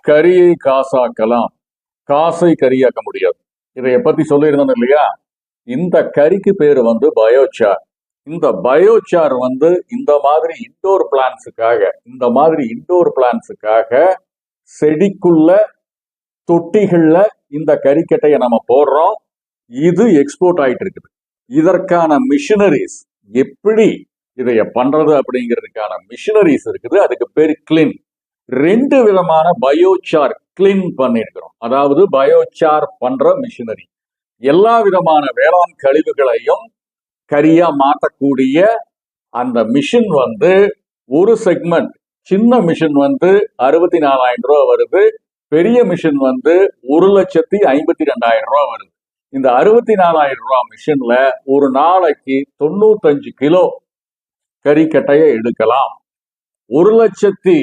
கரியை காசாக்கலாம், காசை கரியாக்க முடியாது. இதை பத்தி சொல்லியிருந்தோம் இல்லையா? இந்த கரிக்கு பேரு பயோசார். இந்த பயோசார் இந்த மாதிரி இண்டோர் பிளான்ஸுக்காக செடிக்குள்ள தொட்டிகள்ல இந்த கரிக்கட்டையை நம்ம போடுறோம். இது எக்ஸ்போர்ட் ஆயிட்டு இருக்குது. இதற்கான மிஷினரிஸ், எப்படி இதைய பண்றது அப்படிங்கிறதுக்கான மிஷினரிஸ் இருக்குது. அதுக்கு பேரு கிளின். 2 விதமான பயோசார் கிளின் பண்ணிருக்கிறோம். அதாவது பயோசார் பண்ற மிஷினரி, எல்லா விதமான வேளாண் கழிவுகளையும் கரியா மாற்றக்கூடிய அந்த மிஷின் ஒரு செக்மெண்ட், சின்ன மிஷின் 64,000 ரூபா வருது. பெரிய மிஷின் 1,52,000 ரூபா வருது. இந்த 64,000 ரூபா மிஷின்ல ஒரு நாளைக்கு 95 கிலோ கரிக்கட்டையை எடுக்கலாம். 1,00,000